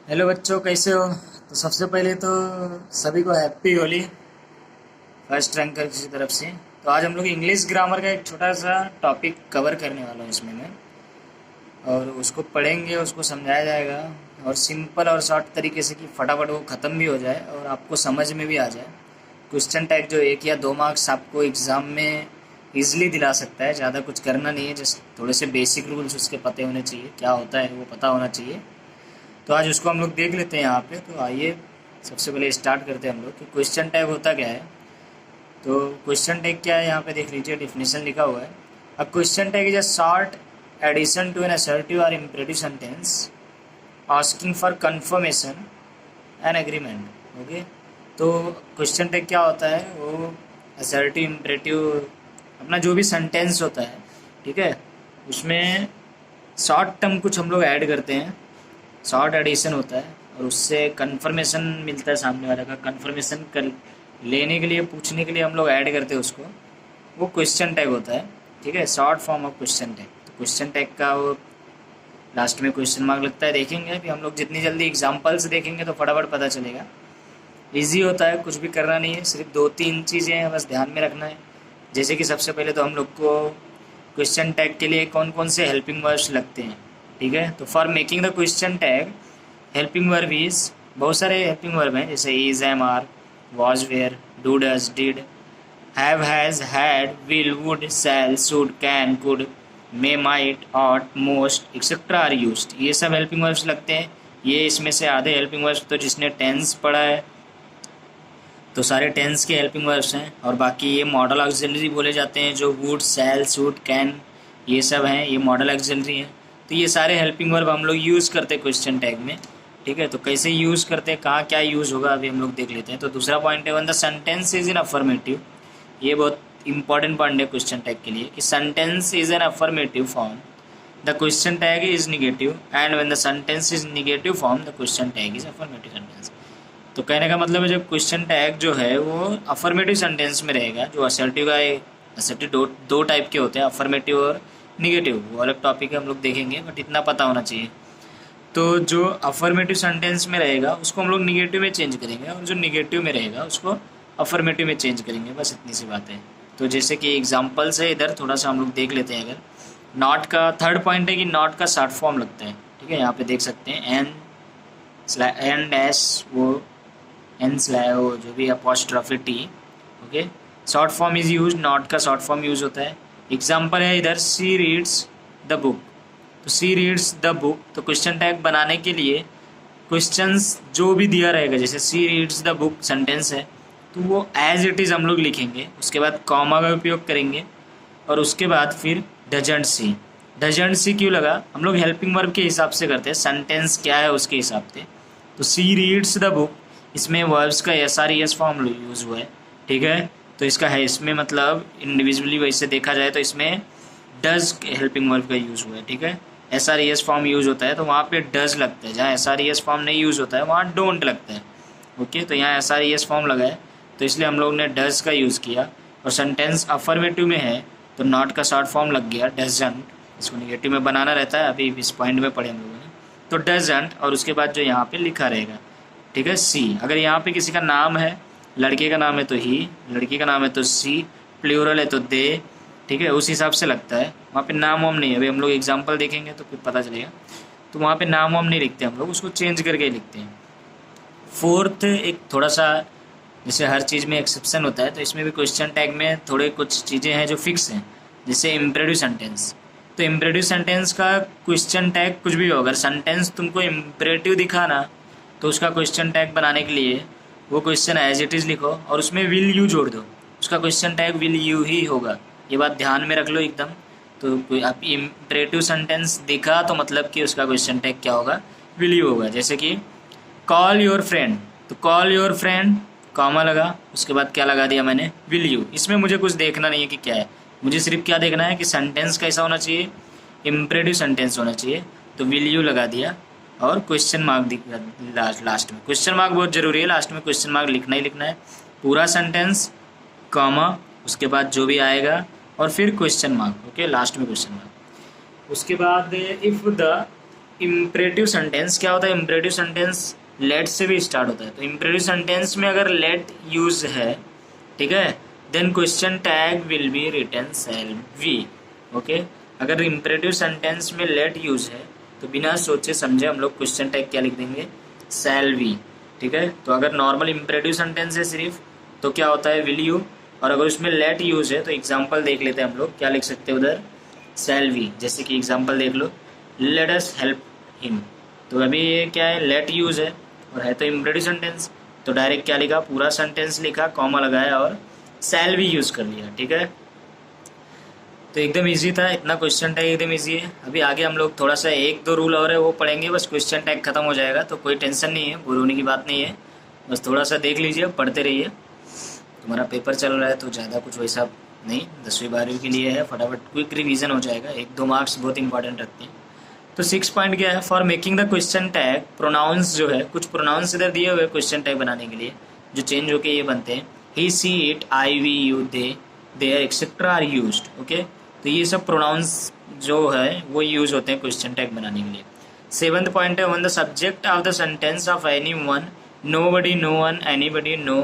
Hello बच्चों, कैसे हो? तो सबसे पहले तो सभी को हैप्पी होली फर्स्ट रैंकर की तरफ से। तो आज हम लोग इंग्लिश ग्रामर का एक छोटा सा टॉपिक कवर करने वाला हूँ इसमें मैं, और उसको पढ़ेंगे, उसको समझाया जाएगा और सिंपल और शॉर्ट तरीके से कि फटाफट वो ख़त्म भी हो जाए और आपको समझ में भी आ जाए। क्वेश्चन टैग जो 1 या 2 मार्क्स आपको एग्ज़ाम में ईजिली दिला सकता है। ज़्यादा कुछ करना नहीं है, जस्ट थोड़े से बेसिक रूल्स उसके पते होने चाहिए, क्या होता है वो पता होना चाहिए। तो आज उसको हम लोग देख लेते हैं यहाँ पे। तो आइए सबसे पहले स्टार्ट करते हैं हम लोग कि क्वेश्चन टैग होता क्या है। तो क्वेश्चन टैग क्या है, यहाँ पे देख लीजिए, डिफिनेशन लिखा हुआ है। A question tag is a short addition to an assertive और imperative sentence asking for confirmation and agreement. Okay, तो क्वेश्चन टैग क्या होता है, वो असर्टिव इम्परेटिव अपना जो भी सेंटेंस होता है, ठीक है, उसमें शॉर्ट टर्म कुछ हम लोग ऐड करते हैं, शॉर्ट एडिशन होता है, और उससे कंफर्मेशन मिलता है, सामने वाले का कंफर्मेशन कर लेने के लिए, पूछने के लिए हम लोग ऐड करते हैं उसको, वो क्वेश्चन टैग होता है। ठीक है, short form of question tag. तो क्वेश्चन टैग का वो लास्ट में क्वेश्चन मार्क लगता है। देखेंगे अभी हम लोग, जितनी जल्दी एग्जाम्पल्स देखेंगे तो फटाफट पता चलेगा। ईजी होता है, कुछ भी करना नहीं है, सिर्फ 2-3 चीज़ें हैं बस ध्यान में रखना है। जैसे कि सबसे पहले तो हम लोग को क्वेश्चन टैग के लिए कौन कौन से हेल्पिंग वर्ब्स लगते हैं। ठीक है, तो for making the question tag helping verb is, बहुत सारे हेल्पिंग वर्ब हैं, जैसे is, am, are, was, were, do, does, did, have, has, had, will, would, shall, should, can, could, may, might, ought, must etcetera are used. ये सब helping verbs लगते हैं। ये इसमें से आधे हेल्पिंग वर्ब्स तो जिसने टेंस पढ़ा है तो सारे टेंस के हेल्पिंग वर्ब्स हैं, और बाकी ये मॉडल ऑक्सिलरी बोले जाते हैं, जो वुड, शैल, शुड, कैन, ये सब हैं, ये मॉडल ऑक्सिलरी हैं। तो ये सारे हेल्पिंग वर्ब हम लोग यूज़ करते हैं क्वेश्चन टैग में। ठीक है, तो कैसे यूज़ करते हैं, कहाँ क्या यूज़ होगा, अभी हम लोग देख लेते हैं। तो दूसरा पॉइंट है, when the sentence is in affirmative. ये बहुत इंपॉर्टेंट पॉइंट है क्वेश्चन टैग के लिए कि sentence is an affirmative form, the question tag is negative, and when the sentence is negative form the question tag is affirmative sentence. तो कहने का मतलब है, जब क्वेश्चन टैग जो है वो अफर्मेटिव सेंटेंस में रहेगा, जो असर्टिव का है, असर्टिव दो टाइप के होते हैं, अफर्मेटिव और निगेटिव, वो अलग टॉपिक है, हम लोग देखेंगे, बट इतना पता होना चाहिए। तो जो अफर्मेटिव सेंटेंस में रहेगा उसको हम लोग निगेटिव में चेंज करेंगे, और जो निगेटिव में रहेगा उसको अफर्मेटिव में चेंज करेंगे, बस इतनी सी बात है। तो जैसे कि एग्जाम्पल्स है, इधर थोड़ा सा हम लोग देख लेते हैं। अगर नॉट का थर्ड पॉइंट है कि नॉट का शॉर्ट फॉर्म लगता है। ठीक है, यहाँ पे देख सकते हैं एन डैश, वो एन स्लैश, वो जो भी apostrophe T. Okay, short form is use, not का शॉर्ट फॉर्म यूज होता है। एग्जाम्पल है इधर, सी रीड्स द बुक। तो सी रीड्स द बुक, तो क्वेश्चन टैग बनाने के लिए क्वेश्चंस जो भी दिया रहेगा, जैसे सी रीड्स द बुक सेंटेंस है, तो वो एज इट इज़ हम लोग लिखेंगे, उसके बाद कॉमा का उपयोग करेंगे, और उसके बाद फिर डजंट सी। डजंट सी क्यों लगा, हम लोग हेल्पिंग वर्ब के हिसाब से करते हैं, सेंटेंस क्या है उसके हिसाब से। तो सी रीड्स द बुक, इसमें वर्ब्स का S R S form use हुआ है। ठीक है, तो इसका है, इसमें मतलब इंडिविजुअली वैसे देखा जाए तो इसमें डज हेल्पिंग वर्ब का यूज़ हुआ है। ठीक है, S R S form use होता है तो वहाँ पे डज लगता है, जहाँ एस आर एस फॉर्म नहीं यूज़ होता है वहाँ डोंट लगता है। ओके, तो यहाँ एस आर एस फॉर्म लगा है तो इसलिए हम लोग ने डज का यूज़ किया, और सेंटेंस अफर्मेटिव में है तो नॉट का शॉर्ट फॉर्म लग गया डजंट। इसको निगेटिव में बनाना रहता है, अभी इस पॉइंट में पढ़े हम लोगों ने। तो डजंट, और उसके बाद जो यहाँ पे लिखा रहेगा, ठीक है, सी। अगर यहाँ पे किसी का नाम है, लड़के का नाम है तो ही, लड़की का नाम है तो सी, प्लूरल है तो दे। ठीक है, उस हिसाब से लगता है, वहाँ पे नाम वाम नहीं है। अभी हम लोग एग्जाम्पल देखेंगे तो फिर पता चलेगा। तो वहाँ पे नाम वाम नहीं लिखते हम लोग, उसको चेंज करके लिखते हैं। फोर्थ, एक थोड़ा सा, जैसे हर चीज़ में एक्सेप्शन होता है, तो इसमें भी क्वेश्चन टैग में थोड़े कुछ चीज़ें हैं जो फिक्स हैं, जैसे इम्परेटिव सेंटेंस। तो इम्परेटिव सेंटेंस का क्वेश्चन टैग कुछ भी हो, अगर सेंटेंस तुमको इम्परेटिव दिखा ना, तो उसका क्वेश्चन टैग बनाने के लिए वो क्वेश्चन एज इट इज़ लिखो और उसमें विल यू जोड़ दो, उसका क्वेश्चन टैग विल यू ही होगा। ये बात ध्यान में रख लो एकदम। तो आप इम्परेटिव सेंटेंस दिखा तो मतलब कि उसका क्वेश्चन टैग क्या होगा, विल यू होगा। जैसे कि कॉल योर फ्रेंड, तो कॉल योर फ्रेंड, कॉमा लगा, उसके बाद क्या लगा दिया मैंने, विल यू। इसमें मुझे कुछ देखना नहीं है कि क्या है, मुझे सिर्फ क्या देखना है कि सेंटेंस कैसा होना चाहिए, इम्परेटिव सेंटेंस होना चाहिए। तो विल यू लगा दिया, और क्वेश्चन मार्क दिख लास्ट में। क्वेश्चन मार्क बहुत ज़रूरी है, लास्ट में क्वेश्चन मार्क लिखना ही लिखना है। पूरा सेंटेंस, कॉमा, उसके बाद जो भी आएगा, और फिर क्वेश्चन मार्क। ओके, लास्ट में क्वेश्चन मार्क। उसके बाद इफ़ द इम्परेटिव सेंटेंस क्या होता है? इम्परेटिव सेंटेंस लेट से भी स्टार्ट होता है। तो इम्परेटिव सेंटेंस में अगर लेट यूज है, ठीक है, then question tag will be written shall be. Okay, अगर इम्परेटिव सेंटेंस में लेट यूज है तो बिना सोचे समझे हम लोग क्वेश्चन टैग क्या लिख देंगे? Shall be. ठीक है, तो अगर नॉर्मल इम्परेटिव सेंटेंस है सिर्फ तो क्या होता है? Will you. और अगर उसमें लेट यूज है तो एग्जाम्पल देख लेते हैं हम लोग, क्या लिख सकते हैं उधर? Shall be. जैसे कि एग्जाम्पल देख लो, लेट अस हेल्प हिम। तो अभी ये क्या है? लेट यूज है और है तो इम्परेटिव सेंटेंस, तो डायरेक्ट क्या लिखा? पूरा सेंटेंस लिखा, कॉमा लगाया और शैल भी यूज कर लिया। ठीक है, तो एकदम इजी था, इतना क्वेश्चन टैग एकदम इजी है। अभी आगे हम लोग थोड़ा सा एक दो रूल और है वो पढ़ेंगे, बस क्वेश्चन टैग खत्म हो जाएगा, तो कोई टेंशन नहीं है, बोर होने की बात नहीं है। बस थोड़ा सा देख लीजिए, पढ़ते रहिए। तुम्हारा पेपर चल रहा है तो ज़्यादा कुछ वैसा नहीं, 10वीं 12वीं के लिए है, फटाफट क्विक रिवीजन हो जाएगा। 1-2 मार्क्स बहुत इंपॉर्टेंट रखते हैं। तो 6 पॉइंट क्या है? For making the question tag, pronouns जो है, कुछ प्रोनाउंस इधर दिए हुए क्वेश्चन टैग बनाने के लिए जो चेंज होके ये बनते हैं। He, she, it, I, we, you, they, there etcetera are used. Okay, तो ये सब प्रोनाउंस जो है वो यूज होते हैं क्वेश्चन टैग बनाने के लिए। 7th पॉइंट है, when the subject of the sentence of any one, nobody, no one, anybody, no,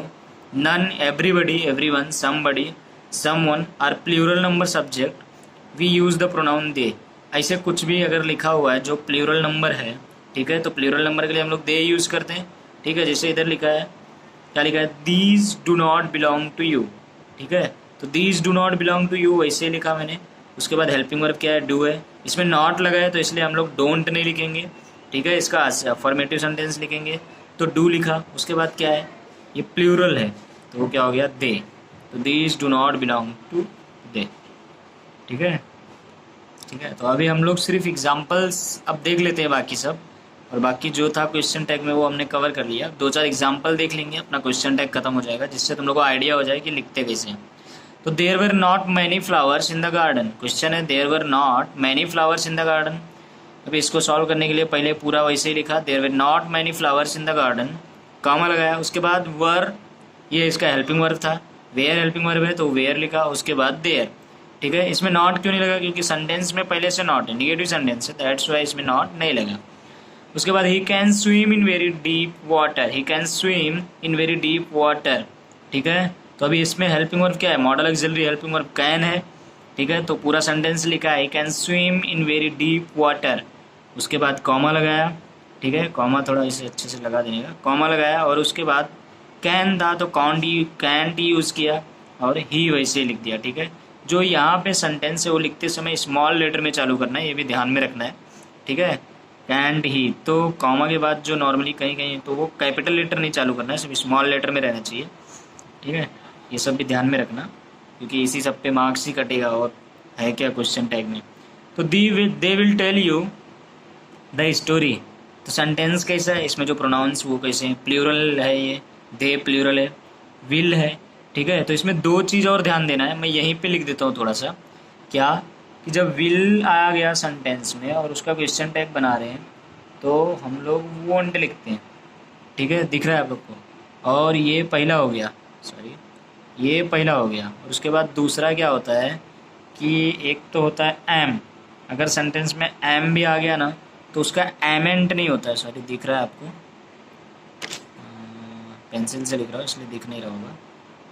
none, everybody, everyone, somebody, someone are plural number subject, we use the pronoun they. ऐसे कुछ भी अगर लिखा हुआ है जो प्लूरल नंबर है, ठीक है, तो प्लूरल नंबर के लिए हम लोग दे यूज करते हैं। ठीक है, जैसे इधर लिखा है, क्या लिखा है? These do not belong to you. ठीक है, तो these do not belong to you वैसे लिखा मैंने। उसके बाद हेल्पिंग वर्ब क्या है? डू है। इसमें नॉट लगा है तो इसलिए हम लोग डोंट नहीं लिखेंगे। ठीक है, इसका अफर्मेटिव सेंटेंस लिखेंगे तो डू लिखा। उसके बाद क्या है? ये प्लूरल है तो वो क्या हो गया? दे। तो these do not belong to they. ठीक है, ठीक है, तो अभी हम लोग सिर्फ एग्जाम्पल्स अब देख लेते हैं, बाकी सब और बाकी जो था क्वेश्चन टैग में वो हमने कवर कर लिया। 2-4 एग्जाम्पल देख लेंगे, अपना क्वेश्चन टैग खत्म हो जाएगा, जिससे तुम लोग को आइडिया हो जाए कि लिखते कैसे हैं। तो there were not many flowers in the garden. Question है there were not many flowers in the garden. अभी इसको सॉल्व करने के लिए पहले पूरा वैसे ही लिखा, there were not many flowers in the garden, comma लगाया। उसके बाद वर, ये इसका हेल्पिंग वर्ब था, वेयर हेल्पिंग वर्ब है तो वेयर लिखा। उसके बाद देयर। ठीक है, इसमें नॉट क्यों नहीं लगा? क्योंकि सेंटेंस में पहले से नॉट है, निगेटिव सेंटेंस है, दैट्स वाई इसमें नॉट नहीं लगा। उसके बाद he can swim in very deep water, he can swim in very deep water. ठीक है, तो अभी इसमें हेल्पिंग वर्ब क्या है? Model auxiliary helping verb can है। ठीक है, तो पूरा सेंटेंस लिखा है, he can swim in very deep water. उसके बाद कॉमा लगाया। ठीक है, कॉमा थोड़ा इसे अच्छे से लगा देने का, कॉमा लगाया। और उसके बाद कैन था तो कैंट यूज़ किया और ही वैसे ही लिख दिया। ठीक है, जो यहाँ पे सेंटेंस है वो लिखते समय स्मॉल लेटर में चालू करना है, ये भी ध्यान में रखना है। ठीक है, कैंट ही, तो कॉमा के बाद जो नॉर्मली कहीं कहीं तो वो कैपिटल लेटर नहीं चालू करना है, सिर्फ स्मॉल लेटर में रहना चाहिए। ठीक है, ये सब भी ध्यान में रखना, क्योंकि इसी सब पे मार्क्स ही कटेगा और है क्या क्वेश्चन टैग में। तो they will tell you the story. तो सेंटेंस कैसा है? इसमें जो प्रोनाउंस वो कैसे हैं? प्लूरल है, ये दे प्लूरल है, विल है। ठीक है, तो इसमें 2 चीज़ और ध्यान देना है, मैं यहीं पे लिख देता हूँ थोड़ा सा। क्या कि जब विल आ गया सेंटेंस में और उसका क्वेश्चन टैग बना रहे हैं तो हम लोग वोंट लिखते हैं। ठीक है, दिख रहा है आप लोग को? और ये पहला हो गया, सॉरी ये पहला हो गया। और उसके बाद दूसरा क्या होता है कि एक तो होता है एम। अगर सेंटेंस में एम भी आ गया ना तो उसका एमेंट नहीं होता है। सॉरी, दिख रहा है आपको? पेंसिल से लिख रहा हूँ इसलिए दिख नहीं रहा होगा।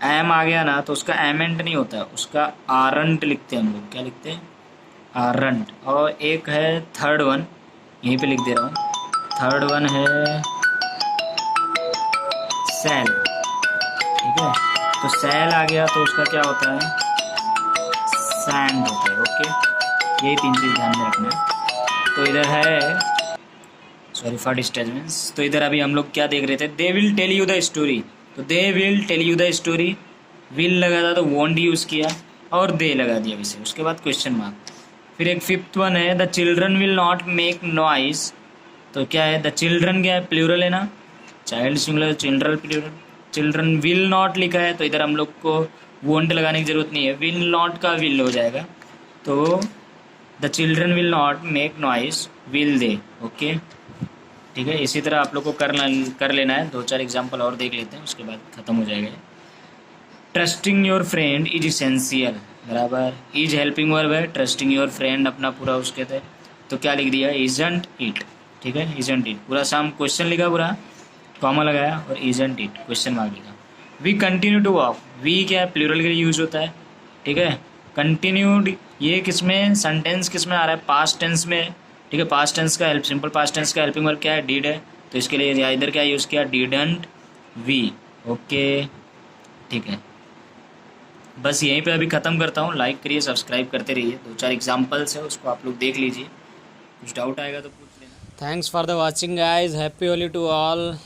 एम आ गया ना तो उसका एमेंट नहीं होता है, उसका आरंट लिखते हैं हम लोग। क्या लिखते हैं? आरंट। और एक है थर्ड वन, यहीं पे लिख दे रहा हूँ, थर्ड वन है सेल। ठीक है, तो सेल आ गया तो उसका क्या होता है? सैंड होता है। ओके, यही 3 चीज़ ध्यान में रखना है। तो इधर है, सॉरी फॉर डिस्टर्बेंस, तो इधर अभी हम लोग क्या देख रहे थे? They will tell you the story. तो they will tell you the story, will लगा था तो वोंट यूज़ किया और दे लगा दिया वैसे। उसके बाद क्वेश्चन मार्क। फिर एक 5th वन है, the children will not make noise. तो क्या है? द चिल्ड्रन क्या है? प्लूरल है ना, child singular, children plural. Children will not लिखा है तो इधर हम लोग को वोंट लगाने की ज़रूरत नहीं है, विल नॉट का विल हो जाएगा। तो the children will not make noise, will they. Okay, ठीक है, इसी तरह आप लोग को कर लेना है। 2-4 एग्जाम्पल और देख लेते हैं, उसके बाद ख़त्म हो जाएगा। Trusting your friend is essential, बराबर इज हेल्पिंग वर्ब है, ट्रस्टिंग योर फ्रेंड अपना पूरा उसके थे, तो क्या लिख दिया? Isn't it. ठीक है, इजंट इट पूरा शाम क्वेश्चन लिखा, पूरा कॉमा लगाया और इजंट इट क्वेश्चन मार्क लिखा। We continue to walk, we क्या है, प्लूरल के लिए यूज होता है, ठीक है। कंटिन्यूड ये किस में, सेंटेंस किस में आ रहा है, पास्ट टेंस में, ठीक है। पास्ट टेंस का हेल्प, सिंपल पास्ट टेंस का हेल्पिंग वर्ब क्या है, डिड है, तो इसके लिए इधर क्या यूज़ किया, डिडंट वी। ओके, ठीक है। बस यहीं पे अभी ख़त्म करता हूँ। लाइक करिए, सब्सक्राइब करते रहिए। 2-4 एग्जाम्पल्स है, उसको आप लोग देख लीजिए, कुछ डाउट आएगा तो पूछ लेना। Thanks for the watching guys, happy Holi to all.